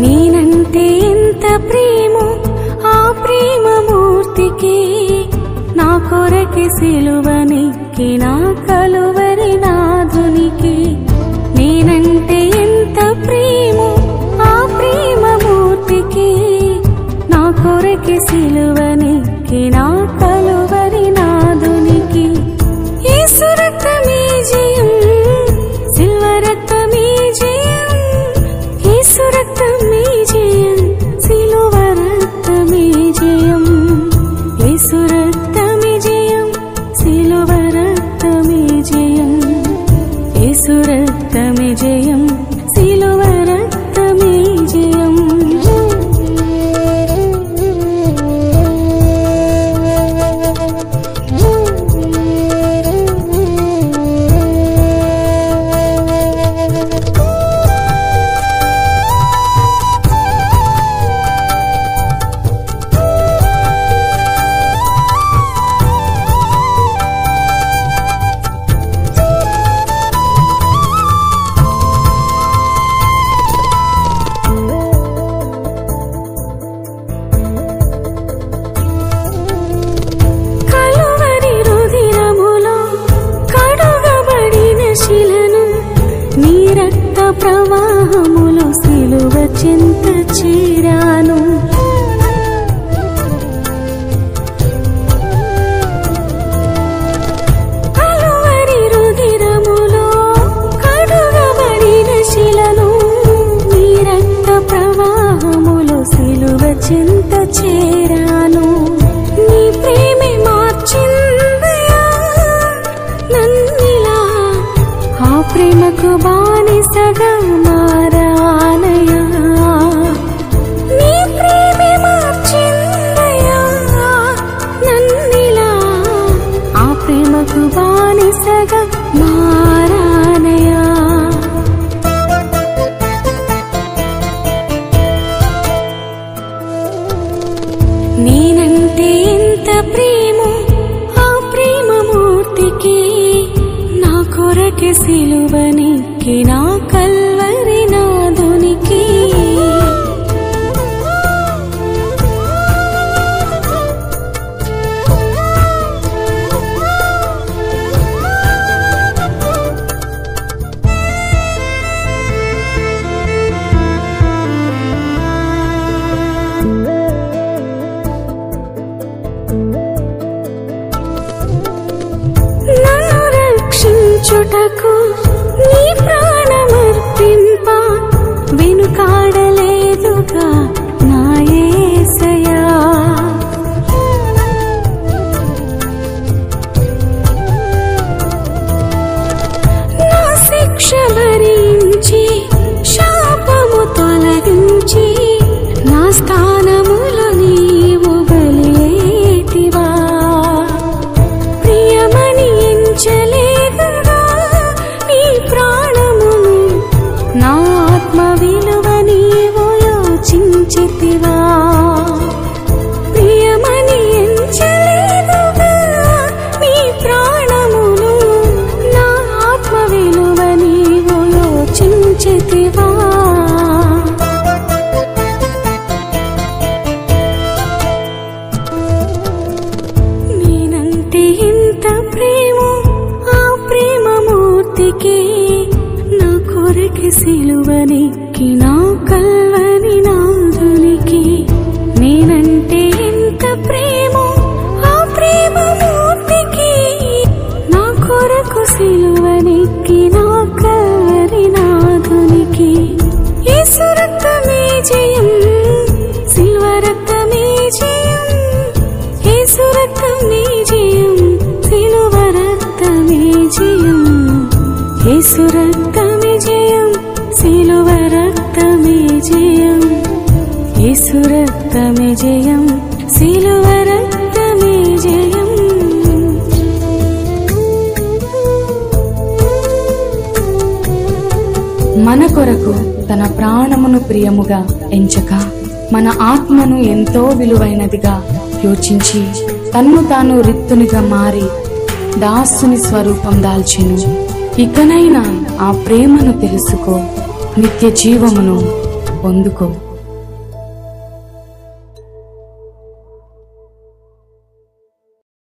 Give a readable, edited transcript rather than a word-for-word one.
నేనంటే ఎంత ప్రేమో ఆ ప్రేమమూర్తికి, నా కొరకి సిలువనెక్కి నా కలువరి నాథునికి. నేనంటే ఎంత ప్రేమో ఆ ప్రేమమూర్తికి, నా కొరకి సిలువనెక్కి నా కలువరి నాథునికి. యేసు రక్తమే జయం, సిల్వ రక్తమే జయం, యేసు రక్తమే జయం, సిలువ రక్తమే జయం, యేసు రక్తమే జయం, సిలువ రక్తమే జయం, యేసు రక్తమే జయం, సిలువ రక్తమే జయం. ప్రవాహములో సిలువ చెంత చేరాను, కలువరి రుధిరములో కడుగబడిన శిలను, నీ రక్త ప్రవాహములో సిలువ చెంత చేరాను. నీ ప్రేమే మార్చిందయా నన్నిలా, ఆ ప్రేమకు బానిసగా మారానయా. నీ ప్రేమే మార్చిందయా నన్నిలా, ఆ ప్రేమకు బానిసగా మారానయా. నేనంటే ఎంత ప్రేమో ఆ ప్రేమమూర్తికి, నా కొరకి సిలువనెక్కి నా కల్వరి నాథునికి. నన్ను రక్షించుటకు నీ ప్రాణమర్పింప వెనుకాడలేదుగా నా యేసయ్యా. నా శిక్ష భరించి శాపము తొలగించి, నా స్థానములో నీవు బలియేతివా. ప్రియమని ఎంచలేదుగా నీ ప్రాణమును, నా ఆత్మ విలువ నీవు యోచించితివా. ప్రియమని ఎంచలేదుగా నీ ప్రాణమును, నా ఆత్మ విలువ నీవు యోచించితివా. నేనంటే ఎంత ప్రేమో ఆ ప్రేమమూర్తికి, నా కొరకి సిలువనెక్కి నా కల్వరి నాథునికి. నేనంటే ఎంత ప్రేమో ఆ ప్రేమమూర్తికి, నా కొరకు సిలువనెక్కి నా కల్వరి నాథునికి. యేసు రక్తమే జయం, సిల్వ రక్తమే జయం, యేసు రక్తమే జయం, సిలువ రక్తమే జయం, యేసు రక్తమే జయం, సిలువ రక్తమే జయం, యేసు రక్తమే జయం, సిలువ రక్తమే జయం. మన కొరకు తన ప్రాణమును ప్రియముగా ఎంచక, మన ఆత్మను ఎంతో విలువైనదిగా యోచించి, తన్ను తాను రిక్తునిగా మారి దాసుని స్వరూపం దాల్చెను. ఇకనైనా ఆ ప్రేమను తెలుసుకో, నిత్య జీవమును పొందుకో.